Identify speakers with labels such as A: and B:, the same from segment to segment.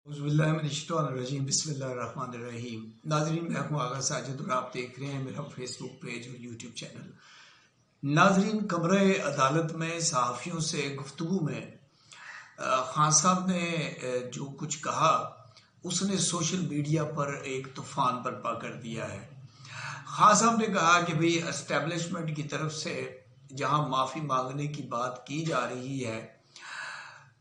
A: बिस्मिल्लाहिर्रहमानिर्रहीम। नाजरीन, मैं हूं आगा साजिद और आप देख रहे हैं मेरा फेसबुक पेज और यूट्यूब चैनल। नाजरीन, कमरे अदालत में सहाफ़ियों से गुफ्तगू में खान साहब ने जो कुछ कहा उसने सोशल मीडिया पर एक तूफ़ान बर्पा कर दिया है। खान साहब ने कहा कि भाई एस्टेब्लिशमेंट की तरफ से जहां माफ़ी मांगने की बात की जा रही है,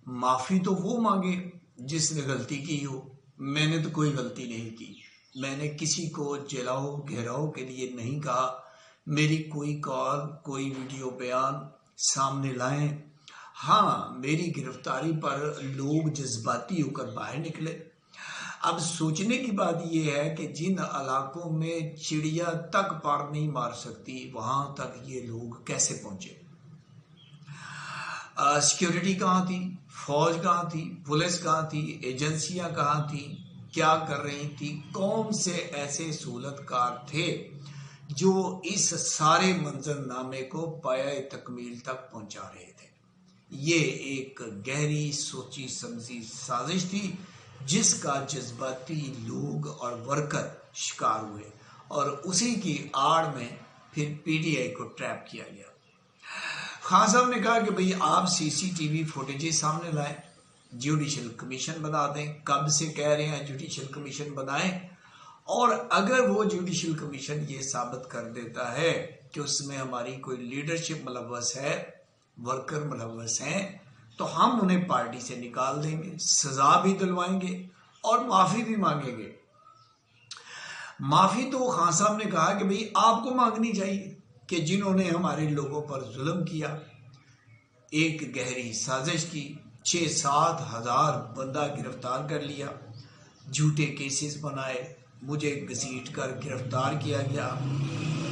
A: माफ़ी तो वो मांगे जिसने गलती की हो। मैंने तो कोई गलती नहीं की, मैंने किसी को जलाओ घेराओ के लिए नहीं कहा। मेरी कोई कॉल कोई वीडियो बयान सामने लाएं। हाँ, मेरी गिरफ्तारी पर लोग जज्बाती होकर बाहर निकले। अब सोचने की बात यह है कि जिन इलाकों में चिड़िया तक पार नहीं मार सकती वहां तक ये लोग कैसे पहुंचे। सिक्योरिटी कहाँ थी, फौज कहाँ थी, पुलिस कहाँ थी, एजेंसियां कहाँ थी, क्या कर रही थी, कौन से ऐसे सहूलतकार थे जो इस सारे मंजरनामे को पाया तकमील तक पहुंचा रहे थे। ये एक गहरी सोची समझी साजिश थी जिसका जज्बाती लोग और वर्कर शिकार हुए और उसी की आड़ में फिर पीटीआई को ट्रैप किया गया। खान साहब ने कहा कि भाई आप सीसीटीवी फुटेजेस सामने लाएं, जुडिशल कमीशन बना दें। कब से कह रहे हैं जुडिशल कमीशन बनाएं, और अगर वो जुडिशल कमीशन ये साबित कर देता है कि उसमें हमारी कोई लीडरशिप मुलव्वस है, वर्कर मुलव्वस हैं, तो हम उन्हें पार्टी से निकाल देंगे, सजा भी दिलवाएंगे और माफी भी मांगेंगे। माफी तो खान साहब ने कहा कि भाई आपको मांगनी चाहिए कि जिन्होंने हमारे लोगों पर जुल्म किया, एक गहरी साजिश की, 6-7 हजार बंदा गिरफ्तार कर लिया, झूठे केसेस बनाए, मुझे घसीट कर गिरफ्तार किया गया,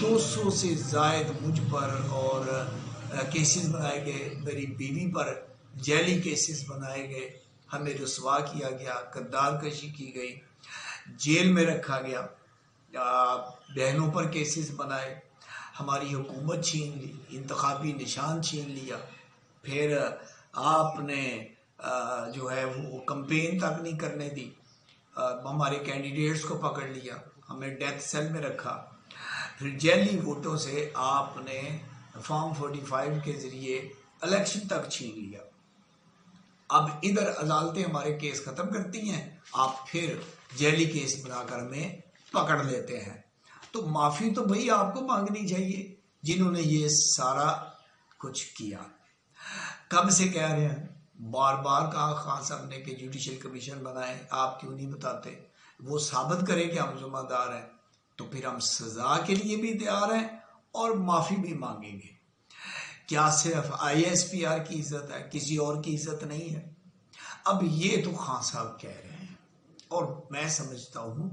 A: 200 से जायद मुझ पर और केसेस बनाए गए, मेरी बीवी पर जैली केसेस बनाए गए, हमें रुसवा किया गया, गद्दार कशी की गई, जेल में रखा गया, बहनों पर केसेस बनाए, हमारी हुकूमत छीन ली, इंतखाबी निशान छीन लिया, फिर आपने जो है वो कंपेन तक नहीं करने दी, हमारे कैंडिडेट्स को पकड़ लिया, हमें डेथ सेल में रखा, फिर जैली वोटों से आपने फॉर्म 45 के जरिए इलेक्शन तक छीन लिया। अब इधर अदालतें हमारे केस खत्म करती हैं, आप फिर जैली केस बनाकर हमें पकड़ लेते हैं। तो माफी तो भाई आपको मांगनी चाहिए जिन्होंने ये सारा कुछ किया। कब से कह रहे हैं, बार बार कहा खान साहब ने कि जुडिशल कमीशन बनाए, आप क्यों नहीं बताते? वो साबित करें कि हम जिम्मेदार हैं तो फिर हम सजा के लिए भी तैयार हैं और माफी भी मांगेंगे। क्या सिर्फ ISPR की इज्जत है, किसी और की इज्जत नहीं है? अब ये तो खान साहब कह रहे हैं और मैं समझता हूं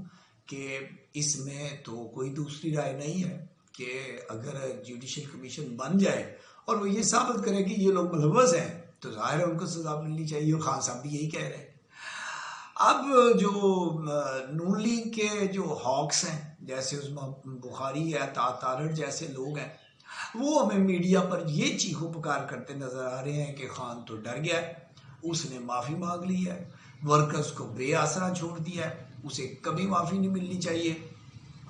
A: कि इसमें तो कोई दूसरी राय नहीं है कि अगर जुडिशल कमीशन बन जाए और वो ये साबित करे कि ये लोग मुलव्वस हैं तो जाहिर है उनको सजा मिलनी चाहिए, और खान साहब भी यही कह रहे हैं। अब जो नून लीग के जो हॉक्स हैं, जैसे उसमें बुखारी है, तारड़ जैसे लोग हैं, वो हमें मीडिया पर ये चीखो पुकार करते नजर आ रहे हैं कि खान तो डर गया है, उसने माफी मांग ली है, वर्कर्स को बेआसरा छोड़ दिया है, उसे कभी माफी नहीं मिलनी चाहिए,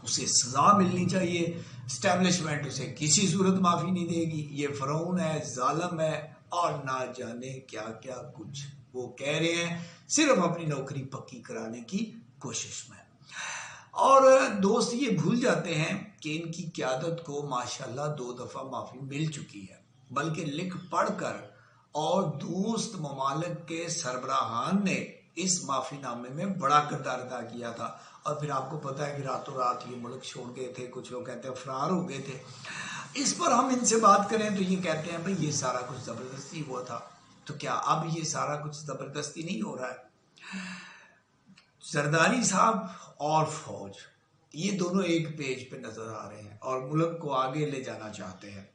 A: उसे सजा मिलनी चाहिए, एस्टेब्लिशमेंट उसे किसी सूरत माफी नहीं देगी, ये फरौन है, जालिम है और ना जाने क्या क्या कुछ वो कह रहे हैं, सिर्फ अपनी नौकरी पक्की कराने की कोशिश में। और दोस्त ये भूल जाते हैं कि इनकी क़यादत को माशाल्लाह 2 दफा माफी मिल चुकी है, बल्कि लिख पढ़कर, और दोस्त ममालिक के सरबराहान ने इस माफीनामे में बड़ा किरदार अदा किया था। और फिर आपको पता है कि रातों रात ये मुल्क छोड़ गए थे, कुछ लोग कहते हैं फरार हो गए थे। इस पर हम इनसे बात करें तो ये कहते हैं भाई ये सारा कुछ जबरदस्ती हुआ था। तो क्या अब ये सारा कुछ जबरदस्ती नहीं हो रहा है? जरदारी साहब और फौज, ये दोनों एक पेज पे नजर आ रहे हैं और मुल्क को आगे ले जाना चाहते हैं,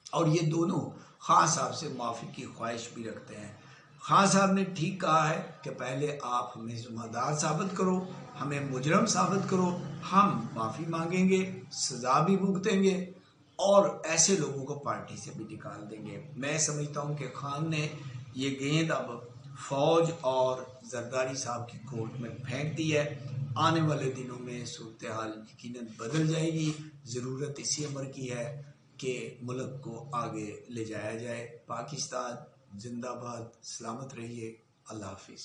A: और ये दोनों खान साहब से माफी की ख्वाहिश भी रखते हैं। खान साहब ने ठीक कहा है कि पहले आप हमें जिम्मेदार साबित करो, हमें मुजरम साबित करो, हम माफी मांगेंगे, सजा भी भुगतेंगे और ऐसे लोगों को पार्टी से भी निकाल देंगे। मैं समझता हूं कि खान ने ये गेंद अब فوج اور زرداری صاحب کی کورٹ میں پھینک دی ہے۔ آنے والے دنوں میں صورتحال یقیناً بدل جائے گی۔ ضرورت اسی امر کی ہے کہ ملک کو آگے لے جایا جائے۔ پاکستان زندہ باد، سلامت رہیے، اللہ حافظ۔